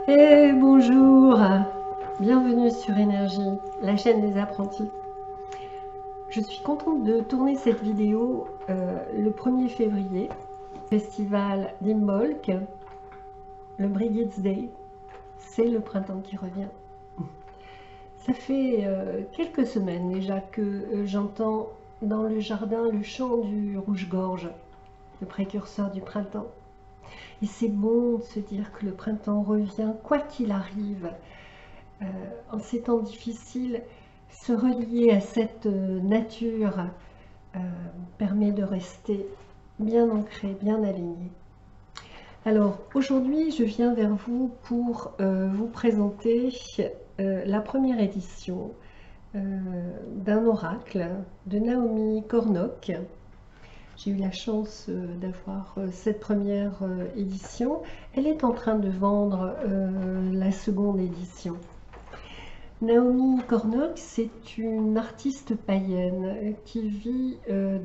Et bonjour, bienvenue sur Énergie, la chaîne des apprentis. Je suis contente de tourner cette vidéo le 1er février, festival d'Imbolc, le Brigids Day, c'est le printemps qui revient. Ça fait quelques semaines déjà que j'entends dans le jardin le chant du rouge-gorge, le précurseur du printemps. Et c'est bon de se dire que le printemps revient, quoi qu'il arrive. En ces temps difficiles, se relier à cette nature permet de rester bien ancré, bien aligné. Alors aujourd'hui, je viens vers vous pour vous présenter la première édition d'un oracle de Naomi Kornock. J'ai eu la chance d'avoir cette première édition. Elle est en train de vendre la seconde édition. Naomi Kornock, c'est une artiste païenne qui vit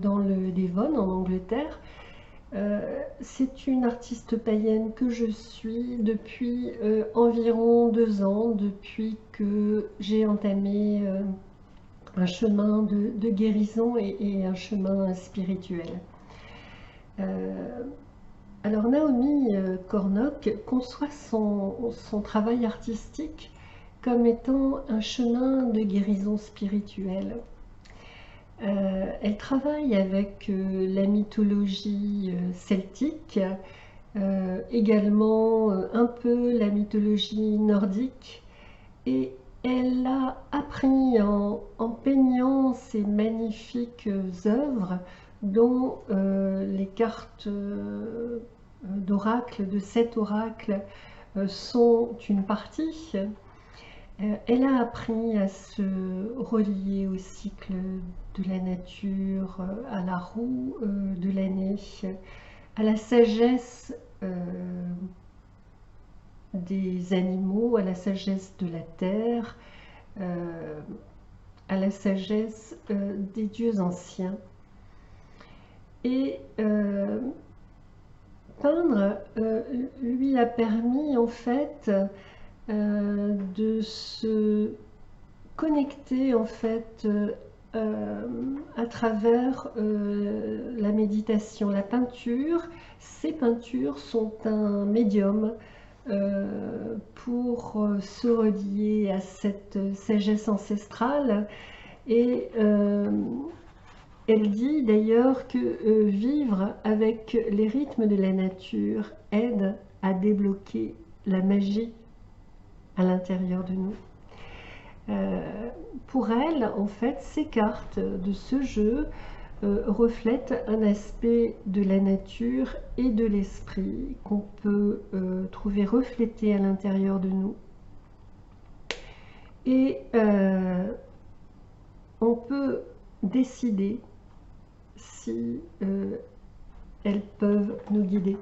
dans le Devon, en Angleterre. C'est une artiste païenne que je suis depuis environ 2 ans, depuis que j'ai entamé un chemin de guérison et un chemin spirituel. Alors Naomi Kornock conçoit son travail artistique comme étant un chemin de guérison spirituelle. Elle travaille avec la mythologie celtique, également un peu la mythologie nordique, et elle a appris en peignant ces magnifiques œuvres dont les cartes d'oracle, de 7 oracles, sont une partie. Elle a appris à se relier au cycle de la nature, à la roue de l'année, à la sagesse des animaux, à la sagesse de la terre, à la sagesse des dieux anciens. Et peindre lui a permis en fait de se connecter en fait à travers la méditation, la peinture. Ces peintures sont un médium pour se relier à cette sagesse ancestrale, et elle dit d'ailleurs que vivre avec les rythmes de la nature aide à débloquer la magie à l'intérieur de nous. Pour elle, en fait, ces cartes de ce jeu reflètent un aspect de la nature et de l'esprit qu'on peut trouver reflété à l'intérieur de nous. Et on peut décider si elles peuvent nous guider.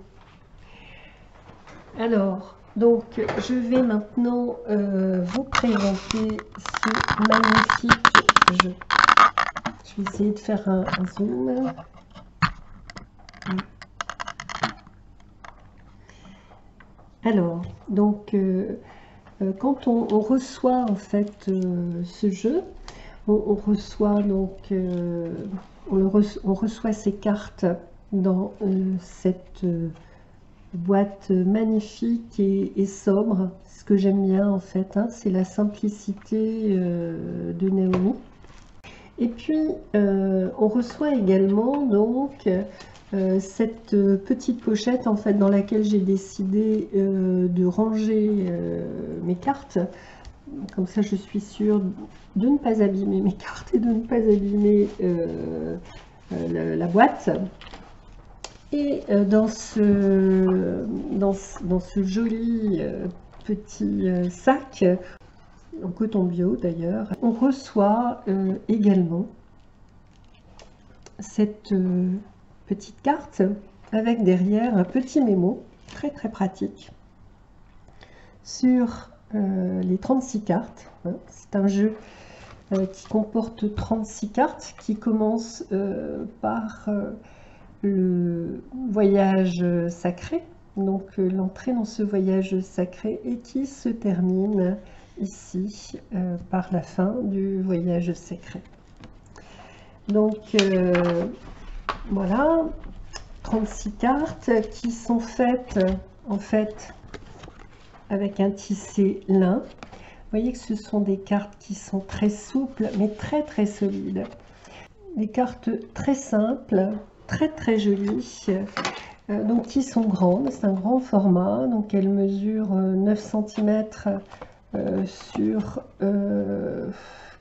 Alors, donc, je vais maintenant vous présenter ce magnifique jeu. Je vais essayer de faire un zoom. Alors, donc, quand on reçoit en fait ce jeu, on reçoit donc, on reçoit ces cartes dans cette boîte magnifique et sobre. Ce que j'aime bien en fait, hein, c'est la simplicité de Naomi. Et puis on reçoit également donc cette petite pochette en fait dans laquelle j'ai décidé de ranger mes cartes. Comme ça je suis sûre de ne pas abîmer mes cartes et de ne pas abîmer la boîte. Et dans ce joli petit sac, en coton bio d'ailleurs, on reçoit également cette petite carte avec derrière un petit mémo très très pratique sur les 36 cartes. C'est un jeu qui comporte 36 cartes qui commence par le voyage sacré, donc l'entrée dans ce voyage sacré et qui se termine ici par la fin du voyage sacré. Donc voilà, 36 cartes qui sont faites en fait avec un tissé lin. Vous voyez que ce sont des cartes qui sont très souples mais très très solides. Des cartes très simples, très jolies, donc qui sont grandes, c'est un grand format, donc elles mesurent 9 cm sur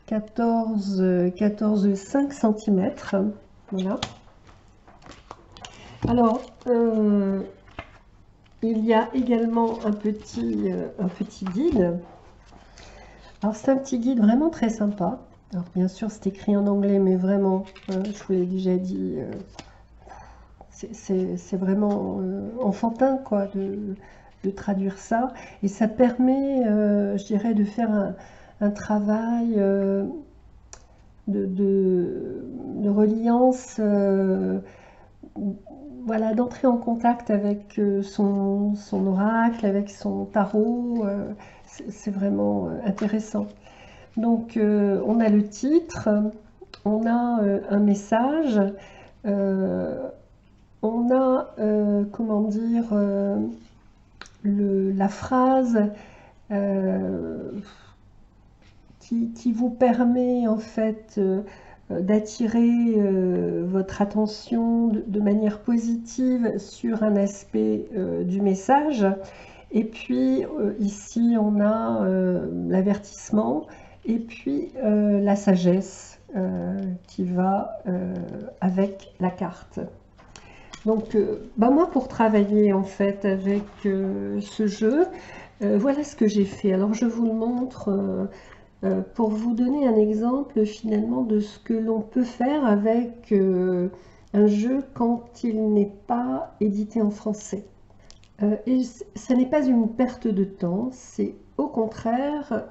14,5 cm. Voilà. Alors, il y a également un petit guide. Alors c'est un petit guide vraiment très sympa. Alors bien sûr c'est écrit en anglais, mais vraiment, je vous l'ai déjà dit, c'est vraiment enfantin quoi de traduire ça. Et ça permet, je dirais, de faire un travail de reliance, voilà, d'entrer en contact avec son oracle, avec son tarot. C'est vraiment intéressant. Donc on a le titre, on a un message, on a comment dire la phrase qui vous permet en fait d'attirer votre attention de manière positive sur un aspect du message. Et puis ici on a l'avertissement et puis la sagesse qui va avec la carte. Donc moi pour travailler en fait avec ce jeu, voilà ce que j'ai fait. Alors je vous le montre pour vous donner un exemple finalement de ce que l'on peut faire avec un jeu quand il n'est pas édité en français. Et ce n'est pas une perte de temps, c'est au contraire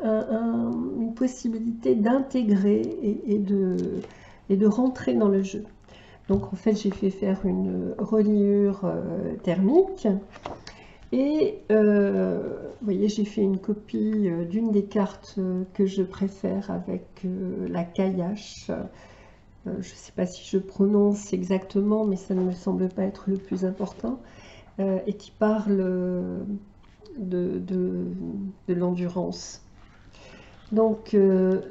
une possibilité d'intégrer et de rentrer dans le jeu. Donc en fait j'ai fait faire une reliure thermique et vous voyez j'ai fait une copie d'une des cartes que je préfère avec la caillache. Je ne sais pas si je prononce exactement, mais ça ne me semble pas être le plus important. Et qui parle de l'endurance. Donc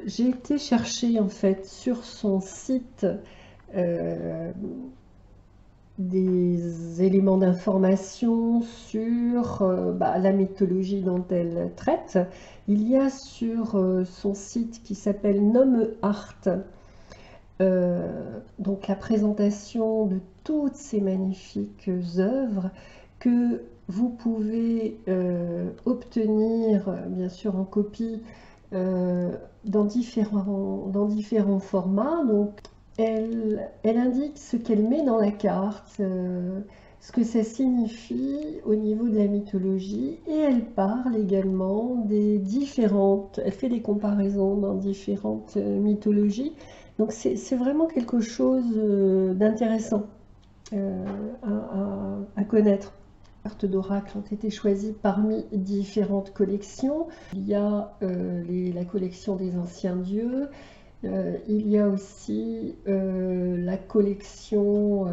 j'ai été chercher en fait sur son site des éléments d'information sur la mythologie dont elle traite. Il y a sur son site qui s'appelle Gnome Art donc la présentation de toutes ces magnifiques œuvres que vous pouvez obtenir bien sûr en copie dans différents formats. Donc elle indique ce qu'elle met dans la carte, ce que ça signifie au niveau de la mythologie, et elle parle également des différentes, elle fait des comparaisons dans différentes mythologies. Donc c'est vraiment quelque chose d'intéressant à connaître. Les cartes d'oracle ont été choisies parmi différentes collections. Il y a la collection des anciens dieux, il y a aussi la collection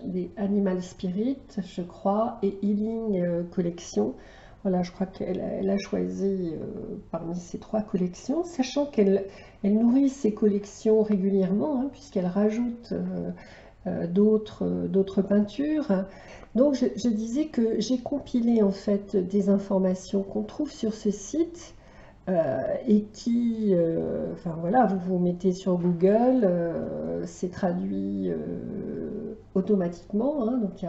des Animal Spirit, je crois, et Healing Collection. Voilà, je crois qu'elle a choisi parmi ces trois collections, sachant qu'elle nourrit ces collections régulièrement, hein, puisqu'elle rajoute d'autres peintures. Donc je disais que j'ai compilé en fait des informations qu'on trouve sur ce site et qui, enfin voilà, vous mettez sur Google, c'est traduit automatiquement, hein, donc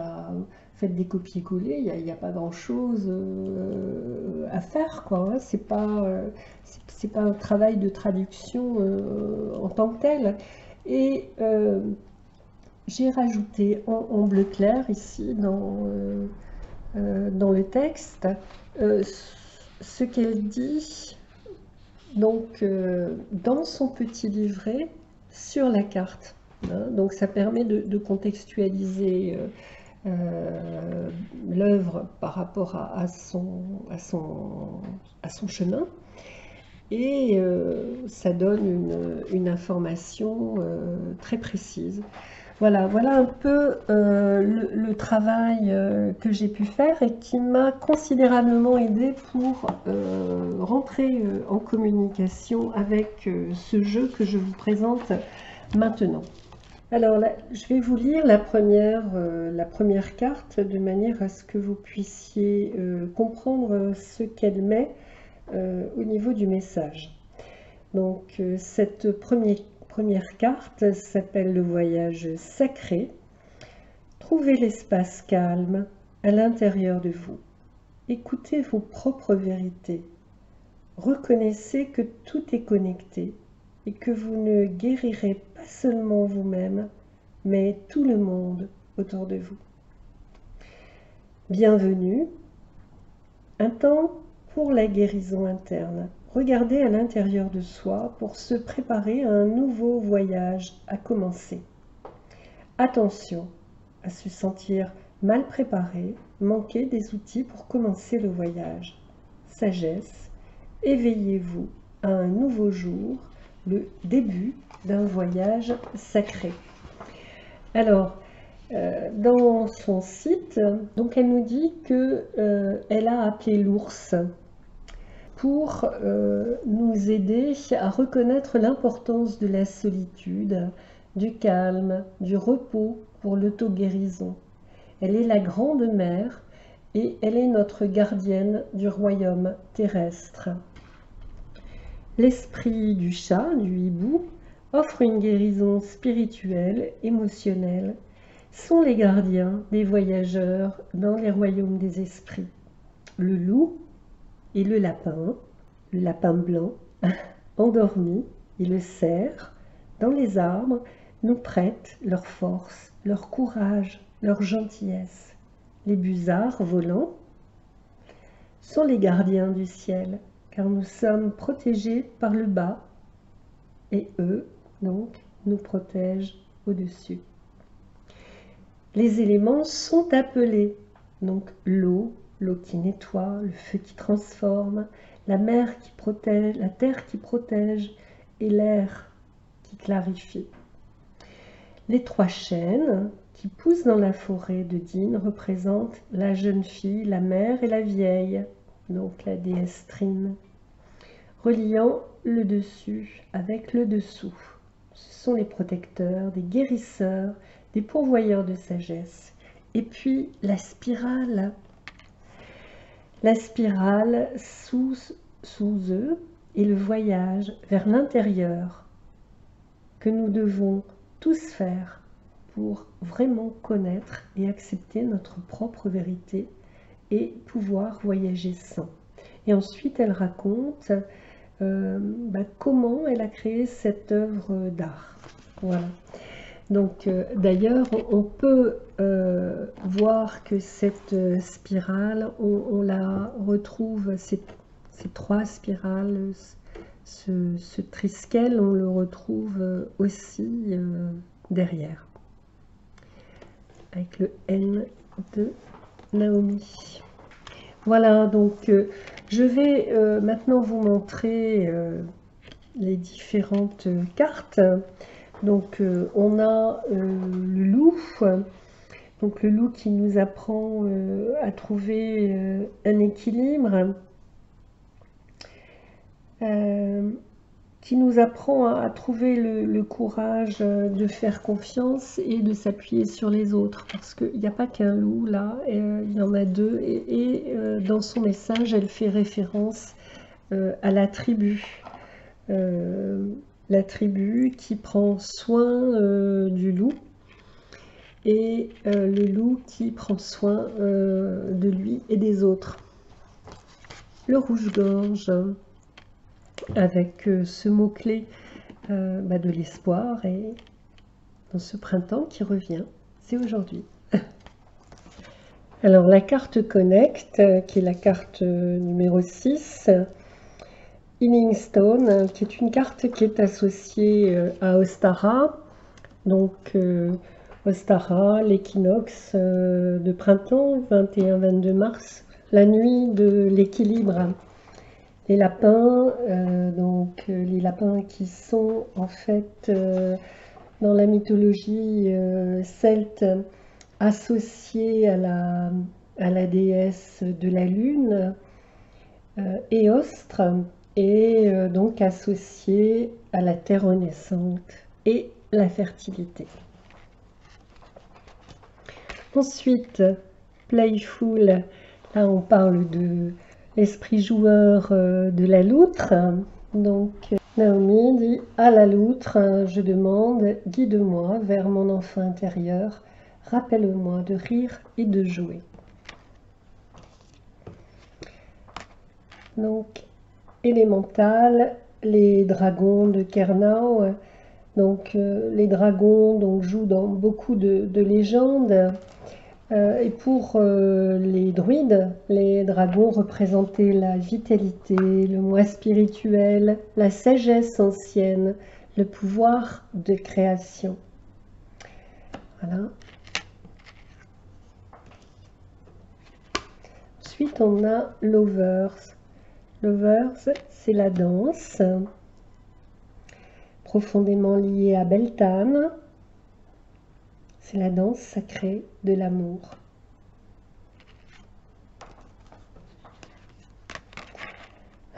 faites des copier-coller, il n'y a pas grand-chose à faire, quoi, hein, c'est pas un travail de traduction en tant que tel. Et j'ai rajouté en bleu clair ici dans le texte ce qu'elle dit donc dans son petit livret sur la carte, hein. Donc ça permet de contextualiser l'œuvre par rapport à son chemin. Et ça donne une information très précise. Voilà un peu le travail que j'ai pu faire et qui m'a considérablement aidé pour rentrer en communication avec ce jeu que je vous présente maintenant. Alors là, je vais vous lire la première carte de manière à ce que vous puissiez comprendre ce qu'elle met au niveau du message. Donc cette première carte s'appelle le voyage sacré. Trouvez l'espace calme à l'intérieur de vous. Écoutez vos propres vérités. Reconnaissez que tout est connecté et que vous ne guérirez pas seulement vous-même, mais tout le monde autour de vous. Bienvenue. Un temps pour la guérison interne. Regardez à l'intérieur de soi pour se préparer à un nouveau voyage à commencer. Attention à se sentir mal préparé, manquer des outils pour commencer le voyage. Sagesse, éveillez-vous à un nouveau jour, le début d'un voyage sacré. Alors, dans son site, donc elle nous dit qu'elle a appelé l'ours pour nous aider à reconnaître l'importance de la solitude, du calme, du repos pour l'auto-guérison. Elle est la grande mère et elle est notre gardienne du royaume terrestre. L'esprit du chat, du hibou, offre une guérison spirituelle, émotionnelle, sont les gardiens des voyageurs dans les royaumes des esprits. Le loup et le lapin blanc, endormi, et le cerf, dans les arbres, nous prêtent leur force, leur courage, leur gentillesse. Les busards volants sont les gardiens du ciel, car nous sommes protégés par le bas, et eux, donc, nous protègent au-dessus. Les éléments sont appelés, donc l'eau qui nettoie, le feu qui transforme, la mer qui protège, la terre qui protège et l'air qui clarifie. Les 3 chênes qui poussent dans la forêt de Dîn représentent la jeune fille, la mère et la vieille, donc la déesse Trine, reliant le dessus avec le dessous. Ce sont les protecteurs, des guérisseurs, des pourvoyeurs de sagesse. Et puis la spirale sous eux est le voyage vers l'intérieur que nous devons tous faire pour vraiment connaître et accepter notre propre vérité et pouvoir voyager sans. Et ensuite, elle raconte comment elle a créé cette œuvre d'art. Voilà. Donc d'ailleurs, on peut voir que cette spirale, on la retrouve, ces 3 spirales, ce triskel, on le retrouve aussi derrière, avec le N de Naomi. Voilà, donc je vais maintenant vous montrer les différentes cartes. Donc on a le loup, donc le loup qui nous apprend à trouver un équilibre, qui nous apprend à trouver le courage de faire confiance et de s'appuyer sur les autres, parce qu'il n'y a pas qu'un loup là, il y en a 2, et dans son message elle fait référence à la tribu. La tribu qui prend soin du loup et le loup qui prend soin de lui et des autres. Le rouge-gorge avec ce mot-clé de l'espoir, et dans ce printemps qui revient, c'est aujourd'hui. Alors la carte Connect, qui est la carte numéro 6, Healing Stone, qui est une carte qui est associée à Ostara. Donc Ostara, l'équinoxe de printemps, 21-22 mars, la nuit de l'équilibre. Les lapins, les lapins qui sont en fait dans la mythologie celte associés à la déesse de la lune, Éostre, et donc associés à la terre renaissante et la fertilité. Ensuite, Playful, là on parle de l'esprit joueur de la loutre. Donc Naomi dit: à la loutre, je demande, guide-moi vers mon enfant intérieur, rappelle-moi de rire et de jouer. Donc élémental, les dragons de Kernau. Donc les dragons jouent dans beaucoup de légendes. Et pour les druides, les dragons représentaient la vitalité, le moi spirituel, la sagesse ancienne, le pouvoir de création. Voilà. Ensuite, on a Lovers. Lovers, c'est la danse, profondément liée à Beltane. C'est la danse sacrée de l'amour.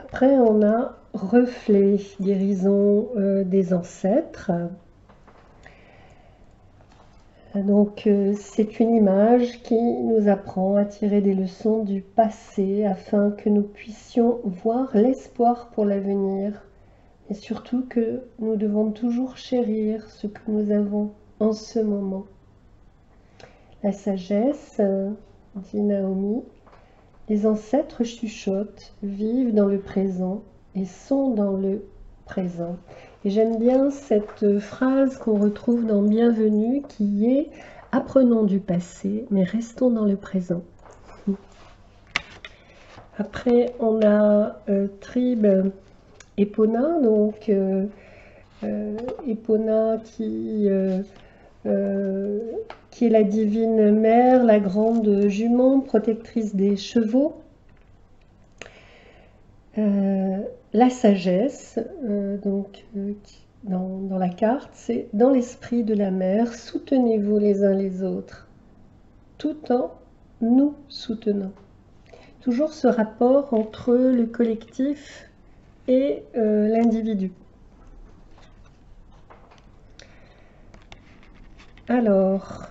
Après, on a reflet, guérison des ancêtres. Donc, c'est une image qui nous apprend à tirer des leçons du passé afin que nous puissions voir l'espoir pour l'avenir. Et surtout que nous devons toujours chérir ce que nous avons en ce moment. La sagesse, dit Naomi, les ancêtres chuchotent, vivent dans le présent et sont dans le présent. Et j'aime bien cette phrase qu'on retrouve dans Bienvenue qui est « Apprenons du passé, mais restons dans le présent ». Après, on a Tribe Epona, donc Epona qui est la divine mère, la grande jument, protectrice des chevaux. La sagesse, dans la carte, c'est dans l'esprit de la mère, soutenez-vous les uns les autres, tout en nous soutenant. Toujours ce rapport entre le collectif et l'individu. Alors,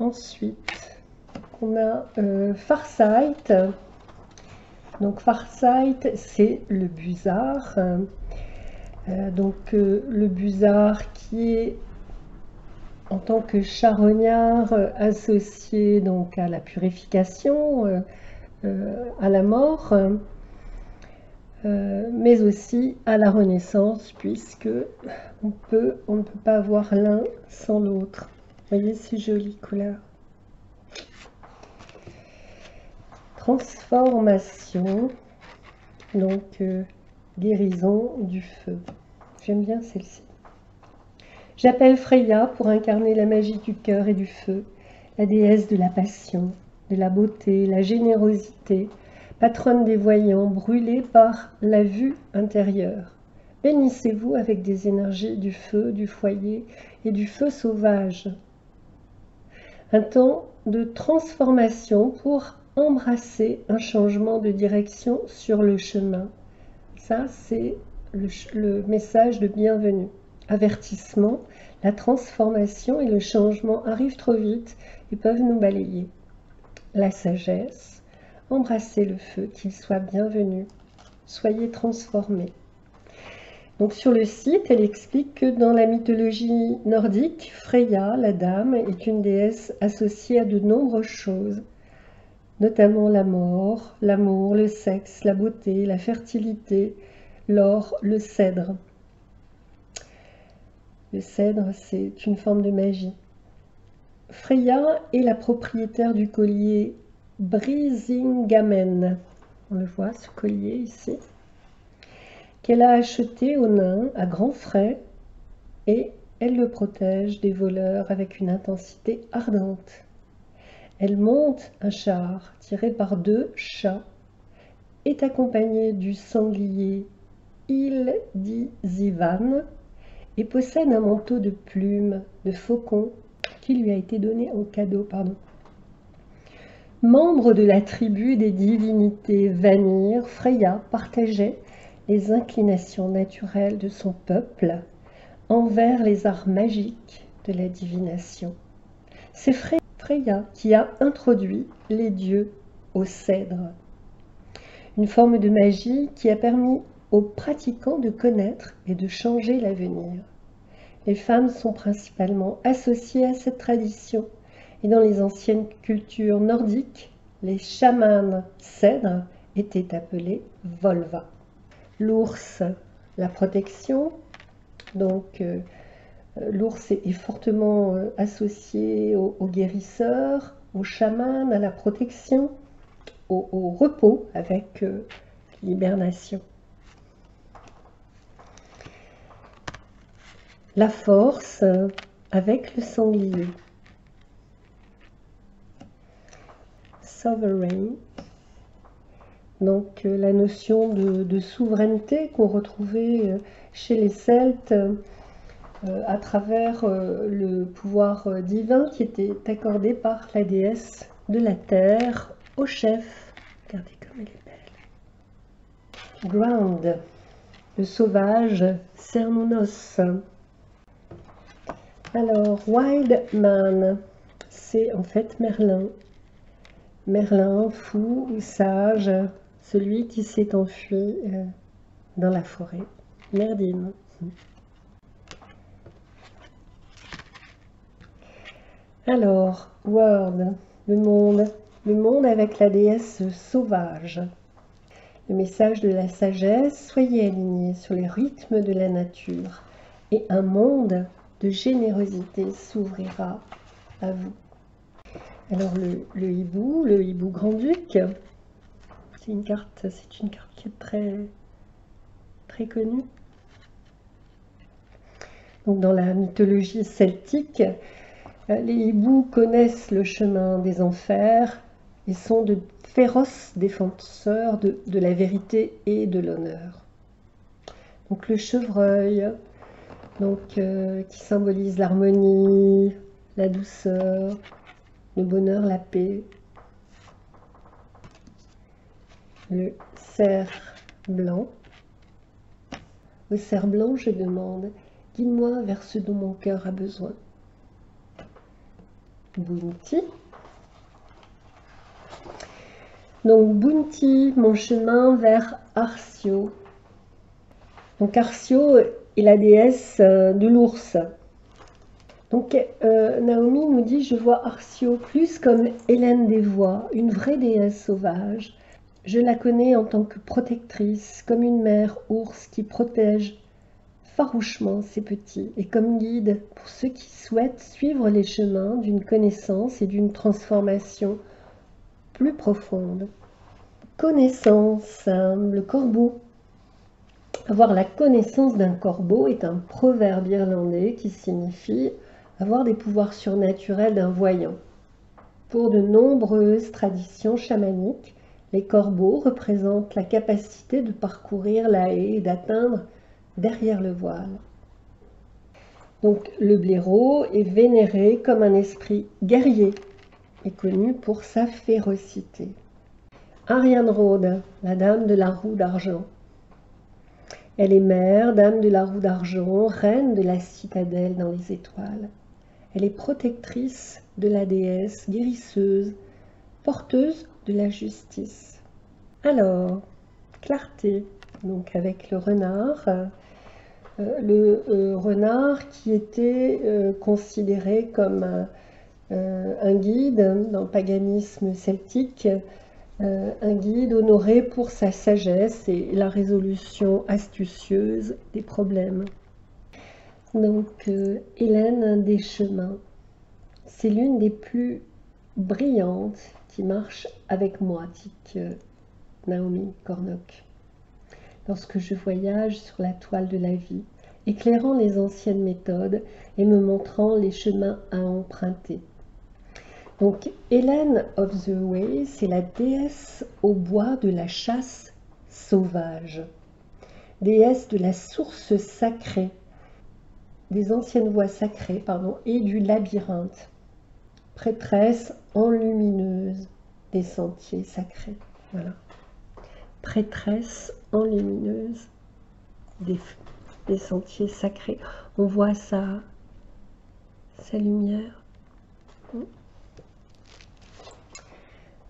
ensuite, on a Farsight. Donc Farsight, c'est le busard. Le busard qui est en tant que charognard associé donc à la purification, à la mort, mais aussi à la renaissance, puisque on ne peut pas avoir l'un sans l'autre. Vous voyez ces jolies couleurs. Transformation, donc guérison du feu. J'aime bien celle-ci. J'appelle Freya pour incarner la magie du cœur et du feu, la déesse de la passion, de la beauté, la générosité, patronne des voyants, brûlée par la vue intérieure. Bénissez-vous avec des énergies du feu, du foyer et du feu sauvage. Un temps de transformation pour embrasser un changement de direction sur le chemin. Ça, c'est le message de bienvenue. Avertissement, la transformation et le changement arrivent trop vite et peuvent nous balayer. La sagesse, embrassez le feu, qu'il soit bienvenu. Soyez transformés. Donc sur le site, elle explique que dans la mythologie nordique, Freya, la dame, est une déesse associée à de nombreuses choses, notamment la mort, l'amour, le sexe, la beauté, la fertilité, l'or, le cèdre. Le cèdre, c'est une forme de magie. Freya est la propriétaire du collier Brisingamen. On le voit, ce collier ici, qu'elle a acheté aux nains à grands frais et Elle le protège des voleurs avec une intensité ardente. Elle monte un char tiré par 2 chats, est accompagnée du sanglier Ildizivan et possède un manteau de plumes de faucon qui lui a été donné en cadeau. Membre de la tribu des divinités Vanir, Freya partageait les inclinations naturelles de son peuple envers les arts magiques de la divination. C'est Freya qui a introduit les dieux au cèdre, une forme de magie qui a permis aux pratiquants de connaître et de changer l'avenir. Les femmes sont principalement associées à cette tradition et dans les anciennes cultures nordiques, les chamans cèdres étaient appelés Volva. L'ours, la protection, donc l'ours est fortement associé aux guérisseurs, aux chamans, à la protection, au repos avec l'hibernation. La force avec le sanglier. Sovereign. Donc la notion de souveraineté qu'on retrouvait chez les Celtes à travers le pouvoir divin qui était accordé par la déesse de la terre au chef. Regardez comme elle est belle. Ground, le sauvage, Cernunnos. Alors, Wild Man, c'est en fait Merlin. Merlin, fou ou sage, celui qui s'est enfui dans la forêt. Merdine. Alors, World, le monde avec la déesse sauvage. Le message de la sagesse, soyez alignés sur les rythmes de la nature et un monde de générosité s'ouvrira à vous. Alors le hibou grand-duc, c'est une carte qui est très connue. Donc dans la mythologie celtique, les hiboux connaissent le chemin des enfers et sont de féroces défenseurs de la vérité et de l'honneur. Donc le chevreuil, qui symbolise l'harmonie, la douceur, le bonheur, la paix. Le cerf blanc. Au cerf blanc, je demande, guide-moi vers ce dont mon cœur a besoin. Bounty. Donc Bounty, mon chemin vers Arcio. Donc Arcio est la déesse de l'ours. Donc Naomi nous dit, je vois Arcio plus comme Hélène des Voix, une vraie déesse sauvage. Je la connais en tant que protectrice, comme une mère ours qui protège farouchement ses petits et comme guide pour ceux qui souhaitent suivre les chemins d'une connaissance et d'une transformation plus profonde. Connaissance, le corbeau. Avoir la connaissance d'un corbeau est un proverbe irlandais qui signifie avoir des pouvoirs surnaturels d'un voyant. Pour de nombreuses traditions chamaniques, les corbeaux représentent la capacité de parcourir la haie et d'atteindre derrière le voile. Donc le blaireau est vénéré comme un esprit guerrier et connu pour sa férocité. Ariane Rhode, la dame de la roue d'argent. Elle est mère, dame de la roue d'argent, reine de la citadelle dans les étoiles. Elle est protectrice de la déesse, guérisseuse, porteuse de la justice. Alors, clarté, donc avec le renard. Renard qui était considéré comme un guide dans le paganisme celtique, un guide honoré pour sa sagesse et la résolution astucieuse des problèmes. Donc Hélène des chemins, c'est l'une des plus brillantes qui marche avec moi, dit Naomi Cornock. Lorsque je voyage sur la toile de la vie, éclairant les anciennes méthodes et me montrant les chemins à emprunter. Donc, Helen of the Way, c'est la déesse au bois de la chasse sauvage, déesse de la source sacrée, des anciennes voies sacrées, et du labyrinthe, prêtresse enlumineuse des sentiers sacrés. Voilà. Prêtresse enlumineuse des sentiers sacrés. On voit sa lumière.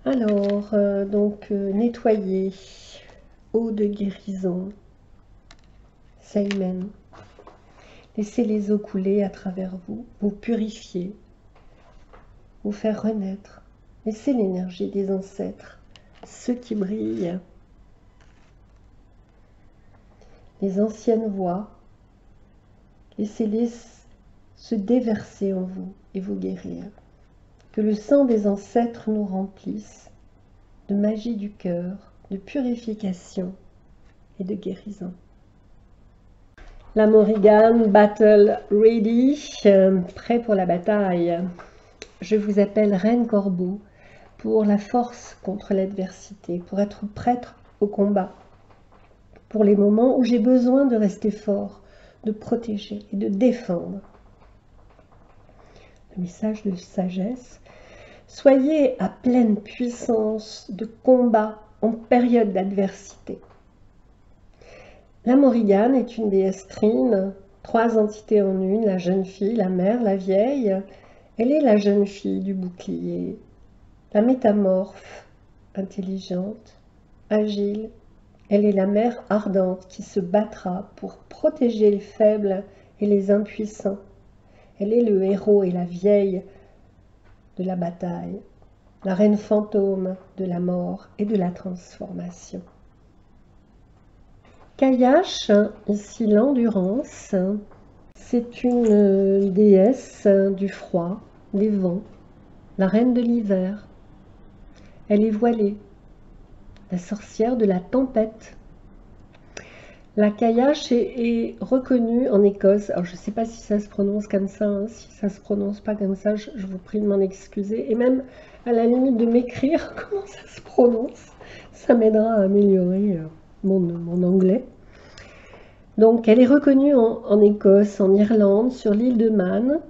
Alors, nettoyer, eau de guérison, Seimen. Laissez les eaux couler à travers vous, vous purifier, vous faire renaître. Laissez l'énergie des ancêtres, ceux qui brillent, les anciennes voies, laissez-les se déverser en vous et vous guérir. Que le sang des ancêtres nous remplisse de magie du cœur, de purification et de guérison. La Morrigan, battle ready, prêt pour la bataille. Je vous appelle Reine Corbeau pour la force contre l'adversité, pour être prête au combat, pour les moments où j'ai besoin de rester fort, de protéger et de défendre. Le message de sagesse: soyez à pleine puissance de combat en période d'adversité. La Morrigan est une déesse trine, 3 entités en une, la jeune fille, la mère, la vieille. Elle est la jeune fille du bouclier, la métamorphe, intelligente, agile. Elle est la mère ardente qui se battra pour protéger les faibles et les impuissants. Elle est le héros et la vieille de la bataille, la reine fantôme de la mort et de la transformation. Kayash, ici l'endurance, c'est une déesse du froid, des vents, la reine de l'hiver. Elle est voilée, la sorcière de la tempête. La Kayash est reconnue en Écosse, alors je ne sais pas si ça se prononce comme ça, si ça ne se prononce pas comme ça, je vous prie de m'en excuser, et même à la limite de m'écrire comment ça se prononce, ça m'aidera à améliorer mon anglais. Donc elle est reconnue en Écosse, en Irlande, sur l'île de Man,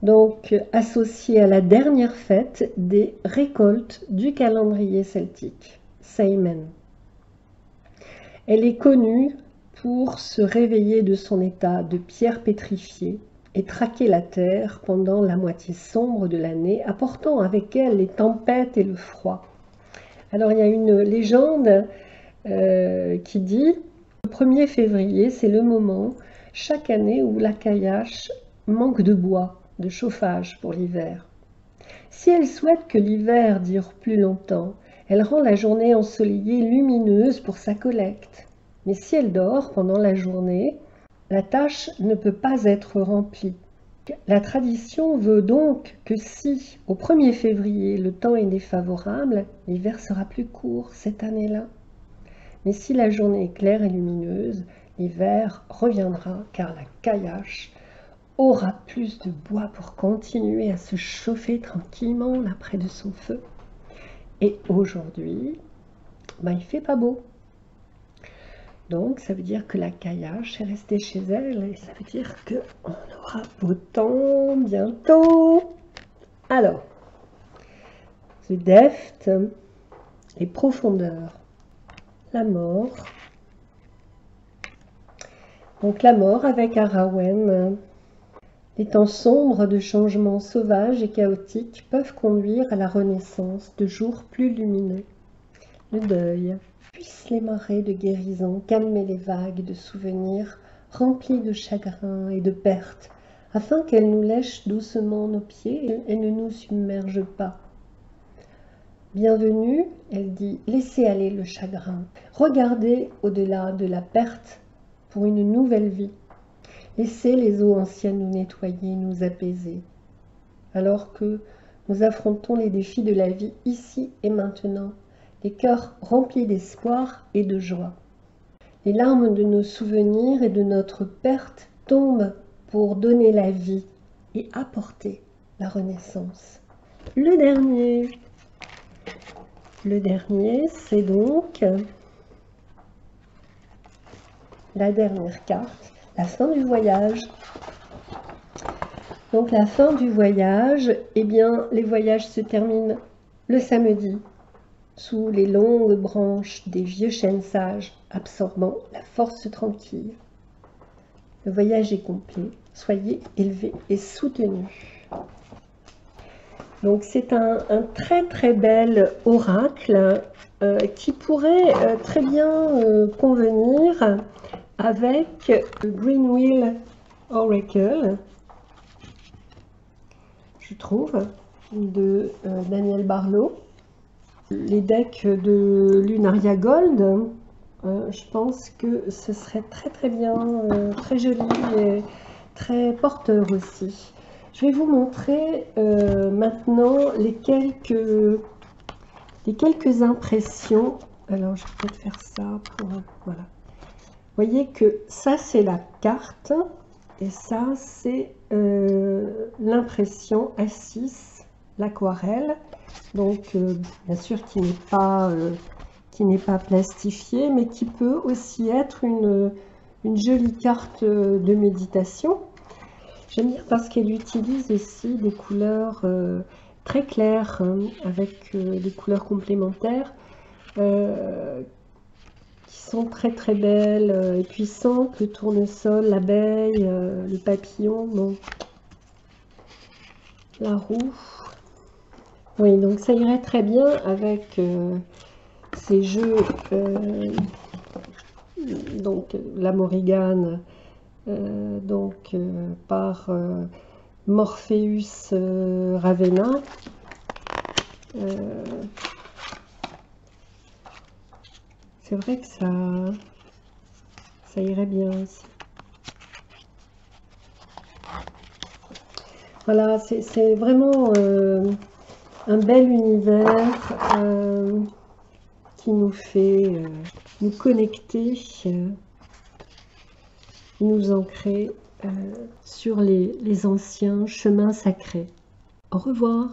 donc associée à la dernière fête des récoltes du calendrier celtique, Seimen. Elle est connue pour se réveiller de son état de pierre pétrifiée et traquer la terre pendant la moitié sombre de l'année, apportant avec elle les tempêtes et le froid. Alors il y a une légende qui dit: le 1er février, c'est le moment chaque année où la Kayash manque de bois, de chauffage pour l'hiver. Si elle souhaite que l'hiver dure plus longtemps, elle rend la journée ensoleillée lumineuse pour sa collecte. Mais si elle dort pendant la journée, la tâche ne peut pas être remplie. La tradition veut donc que si, au 1er février, le temps est défavorable, l'hiver sera plus court cette année-là. Mais si la journée est claire et lumineuse, l'hiver reviendra car la Kayash aura plus de bois pour continuer à se chauffer tranquillement là près de son feu. Et aujourd'hui, il fait pas beau. Donc ça veut dire que la Kayash est restée chez elle et ça veut dire qu'on aura beau temps bientôt. Alors, The Depth, les profondeurs. La mort. Donc la mort avec Arawen. Les temps sombres de changements sauvages et chaotiques peuvent conduire à la renaissance de jours plus lumineux. Le deuil. Puissent les marées de guérison calmer les vagues de souvenirs remplis de chagrin et de pertes, afin qu'elles nous lèchent doucement nos pieds et ne nous submergent pas. Bienvenue, elle dit, laissez aller le chagrin. Regardez au-delà de la perte pour une nouvelle vie. Laissez les eaux anciennes nous nettoyer, nous apaiser. Alors que nous affrontons les défis de la vie ici et maintenant, les cœurs remplis d'espoir et de joie. Les larmes de nos souvenirs et de notre perte tombe pour donner la vie et apporter la renaissance. Le dernier, c'est donc la dernière carte, la fin du voyage. Donc la fin du voyage, eh bien les voyages se terminent le samedi sous les longues branches des vieux chênes sages absorbant la force tranquille. Le voyage est complet, soyez élevés et soutenus. Donc c'est un très bel oracle qui pourrait très bien convenir avec le Green Wheel Oracle, je trouve, de Daniel Barlow. Les decks de Lunaria Gold, je pense que ce serait très bien, très joli et très porteur aussi. Je vais vous montrer maintenant les quelques impressions. Alors je vais peut-être faire ça pour, voilà. Vous voyez que ça c'est la carte et ça c'est l'impression A6, l'aquarelle. Donc bien sûr qui n'est pas plastifié, mais qui peut aussi être une jolie carte de méditation. J'aime bien parce qu'elle utilise aussi des couleurs très claires, avec des couleurs complémentaires qui sont très belles et puissantes. Le tournesol, l'abeille, le papillon, bon, la roue. Oui, donc ça irait très bien avec ces jeux, donc la Morrigan, par Morpheus Ravenna. C'est vrai que ça irait bien aussi. Voilà, c'est vraiment un bel univers qui nous fait nous connecter, nous ancrer sur les anciens chemins sacrés. Au revoir.